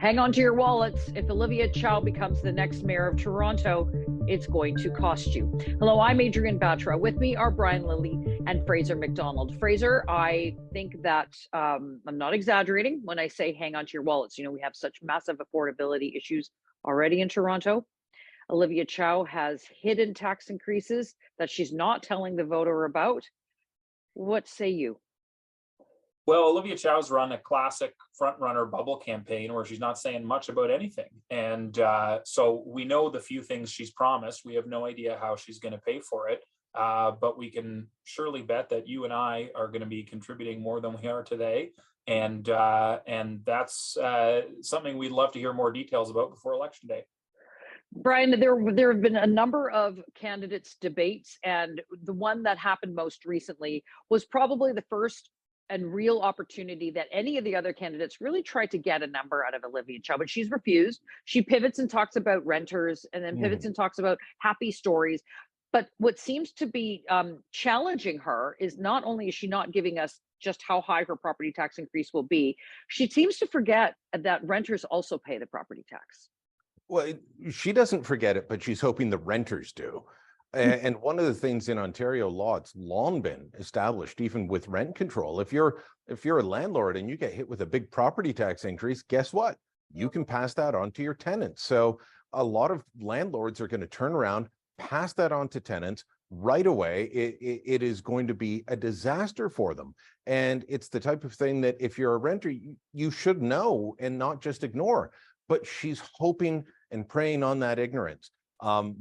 Hang on to your wallets. If Olivia Chow becomes the next mayor of Toronto, it's going to cost you. Hello, I'm Adrienne Batra. With me are Brian Lilley and Fraser Macdonald. Fraser, I think that I'm not exaggerating when I say hang on to your wallets. You know, we have such massive affordability issues already in Toronto. Olivia Chow has hidden tax increases that she's not telling the voter about. What say you? Well, Olivia Chow's run a classic front-runner bubble campaign where she's not saying much about anything. And so we know the few things she's promised. We have no idea how she's going to pay for it. But we can surely bet that you and I are going to be contributing more than we are today. And that's something we'd love to hear more details about before Election Day. Brian, there have been a number of candidates' debates, and the one that happened most recently was probably the first and real opportunity that any of the other candidates really tried to get a number out of Olivia Chow, but she's refused. She pivots and talks about renters, and then pivots and talks about happy stories. But what seems to be challenging her is not only is she not giving us just how high her property tax increase will be, she seems to forget that renters also pay the property tax. Well, she doesn't forget it, but she's hoping the renters do. And one of the things in Ontario law, it's long been established, even with rent control. If you're a landlord and you get hit with a big property tax increase, guess what? You can pass that on to your tenants. So a lot of landlords are going to turn around, pass that on to tenants right away. It is going to be a disaster for them. And it's the type of thing that if you're a renter, you should know and not just ignore. But she's hoping and preying on that ignorance.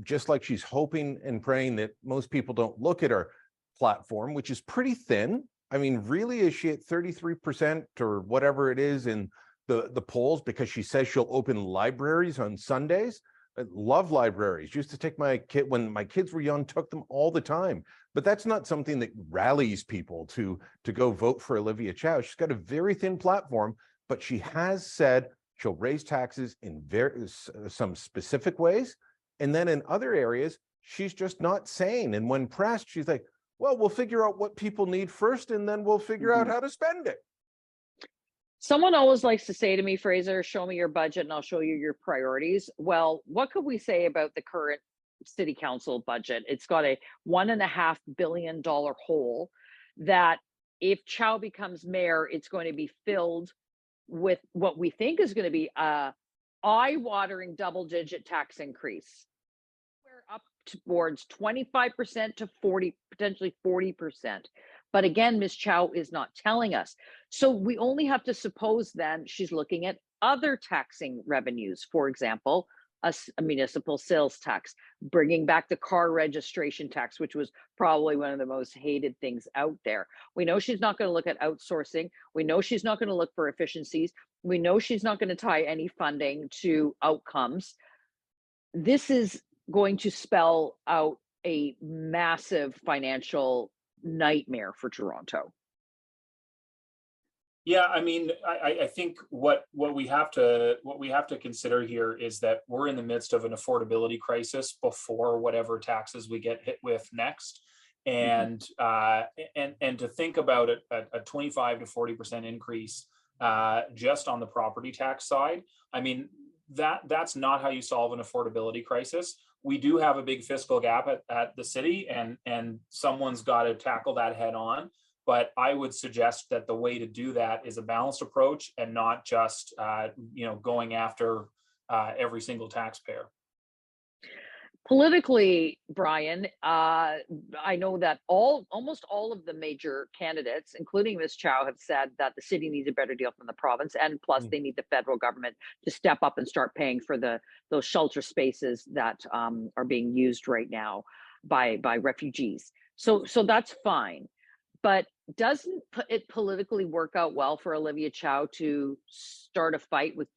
Just like she's hoping and praying that most people don't look at her platform, which is pretty thin. I mean, really, is she at 33% or whatever it is in the polls because she says she'll open libraries on Sundays? I love libraries. Used to take my kid when my kids were young, took them all the time. But that's not something that rallies people to go vote for Olivia Chow. She's got a very thin platform, but she has said she'll raise taxes in some specific ways. And then in other areas, she's just not saying. And when pressed, she's like, well, we'll figure out what people need first, and then we'll figure out how to spend it. Someone always likes to say to me, Fraser, show me your budget and I'll show you your priorities. Well, what could we say about the current city council budget? It's got a $1.5 billion hole that if Chow becomes mayor, it's going to be filled with what we think is going to be a eye-watering double-digit tax increase. We're up towards 25% to 40, potentially 40%. But again, Ms. Chow is not telling us. So we only have to suppose then she's looking at other taxing revenues, for example, a municipal sales tax, bringing back the car registration tax, which was probably one of the most hated things out there. We know she's not going to look at outsourcing. We know she's not going to look for efficiencies. We know she's not going to tie any funding to outcomes. This is going to spell out a massive financial nightmare for Toronto. Yeah, I mean, I think what we have to consider here is that we're in the midst of an affordability crisis before whatever taxes we get hit with next, and to think about a 25 to 40% increase just on the property tax side. I mean, that's not how you solve an affordability crisis. We do have a big fiscal gap at the city, and someone's got to tackle that head on. But I would suggest that the way to do that is a balanced approach and not just going after every single taxpayer. Politically, Brian, I know that almost all of the major candidates, including Ms. Chow, have said that the city needs a better deal from the province, and plus they need the federal government to step up and start paying for those shelter spaces that are being used right now by refugees. So that's fine. But doesn't it politically work out well for Olivia Chow to start a fight with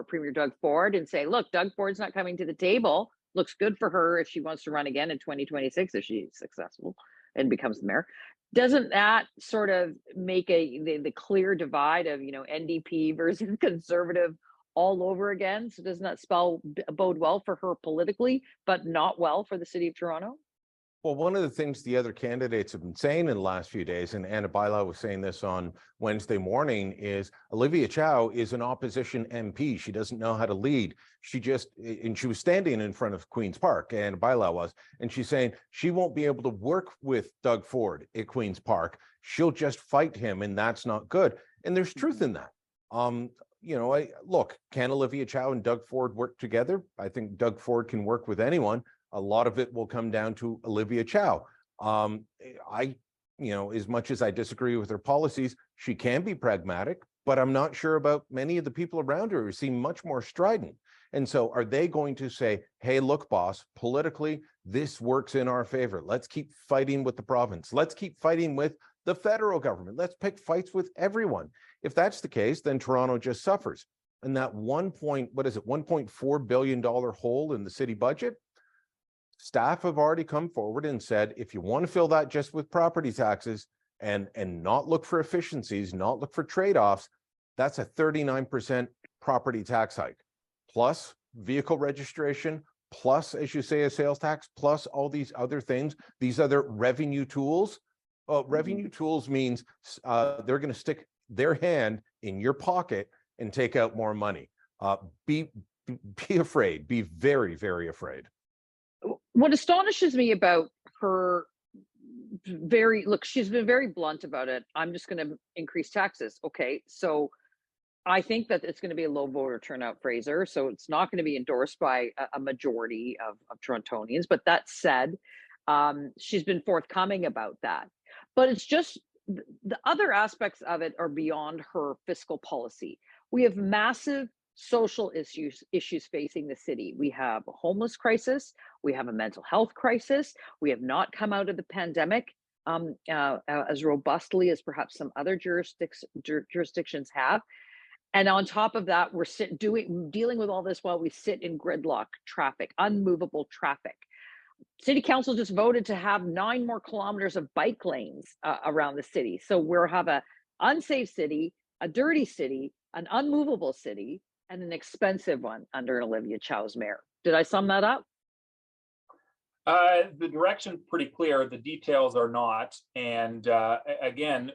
Premier Doug Ford, and say, look, Doug Ford's not coming to the table. Looks good for her if she wants to run again in 2026, if she's successful and becomes the mayor. Doesn't that sort of make the clear divide of, NDP versus conservative all over again? So doesn't that bode well for her politically, but not well for the city of Toronto? Well, one of the things the other candidates have been saying in the last few days, and Anna Bailão was saying this on Wednesday morning, is Olivia Chow is an opposition MP. She doesn't know how to lead. And she was standing in front of Queen's Park, Anna Bailão was, and she's saying she won't be able to work with Doug Ford at Queen's Park. She'll just fight him, and that's not good. And there's truth in that. Look, can Olivia Chow and Doug Ford work together? I think Doug Ford can work with anyone. A lot of it will come down to Olivia Chow. As much as I disagree with her policies, she can be pragmatic, but I'm not sure about many of the people around her who seem much more strident. And so are they going to say, hey, look, boss, politically, this works in our favor. Let's keep fighting with the province. Let's keep fighting with the federal government. Let's pick fights with everyone. If that's the case, then Toronto just suffers. And that $1.4 billion hole in the city budget, staff have already come forward and said, if you want to fill that just with property taxes and not look for efficiencies, not look for trade-offs, that's a 39% property tax hike, plus vehicle registration, plus, as you say, a sales tax, plus all these other things, these other revenue tools. Revenue tools means they're going to stick their hand in your pocket and take out more money. Be afraid, be very, very afraid. What astonishes me about her she's been very blunt about it. I'm just going to increase taxes. Okay. So I think that it's going to be a low voter turnout, Fraser. So it's not going to be endorsed by a majority of Torontonians. But that said, she's been forthcoming about that. But it's just the other aspects of it are beyond her fiscal policy. We have massive social issues facing the city. We have a homeless crisis. We have a mental health crisis. We have not come out of the pandemic as robustly as perhaps some other jurisdictions have. And on top of that, we're dealing with all this while we sit in gridlock traffic, unmovable traffic. City Council just voted to have 9 more kilometers of bike lanes around the city. So we'll have an unsafe city, a dirty city, an unmovable city, and an expensive one under Olivia Chow's mayor. Did I sum that up? The direction's pretty clear. The details are not. And again,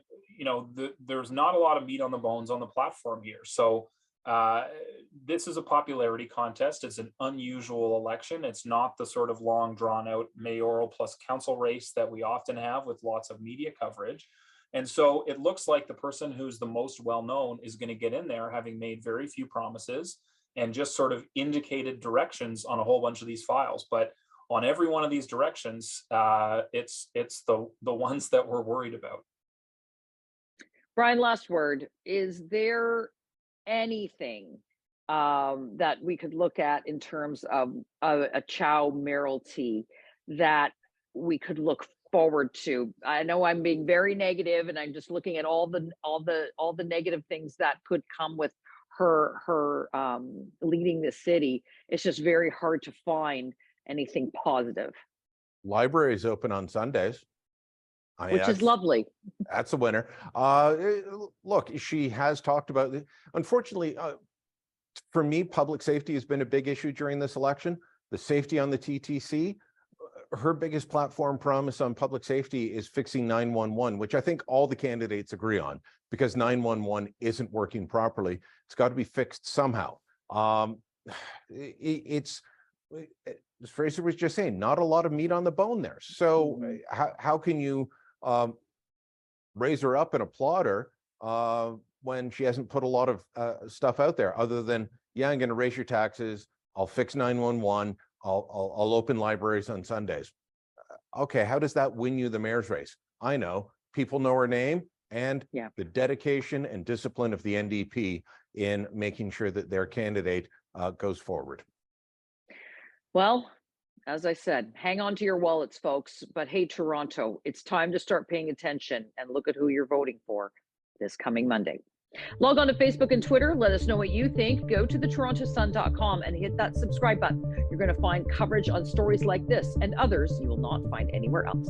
there's not a lot of meat on the bones on the platform here. So this is a popularity contest. It's an unusual election. It's not the sort of long drawn out mayoral plus council race that we often have with lots of media coverage. And so it looks like the person who's the most well-known is going to get in there, having made very few promises and just sort of indicated directions on a whole bunch of these files. But on every one of these directions, it's the ones that we're worried about. Brian, last word. Is there anything that we could look at in terms of a Chow mayoralty that we could look forward to? I know I'm being very negative, and I'm just looking at all the negative things that could come with her leading the city. It's just very hard to find anything positive. Libraries open on Sundays, which is lovely. That's a winner. Look, she has talked about it. Unfortunately, for me, public safety has been a big issue during this election. The safety on the TTC. Her biggest platform promise on public safety is fixing 911, which I think all the candidates agree on, because 911 isn't working properly. It's got to be fixed somehow. It's, as Fraser was just saying, not a lot of meat on the bone there. So how can you raise her up and applaud her when she hasn't put a lot of stuff out there other than, yeah, I'm going to raise your taxes, I'll fix 911, I'll open libraries on Sundays. Okay, how does that win you the mayor's race? I know people know her name and the dedication and discipline of the NDP in making sure that their candidate goes forward. Well, as I said, hang on to your wallets, folks. But hey, Toronto, it's time to start paying attention and look at who you're voting for this coming Monday. Log on to Facebook and Twitter. Let us know what you think. Go to thetorontossun.com and hit that subscribe button. You're going to find coverage on stories like this and others you will not find anywhere else.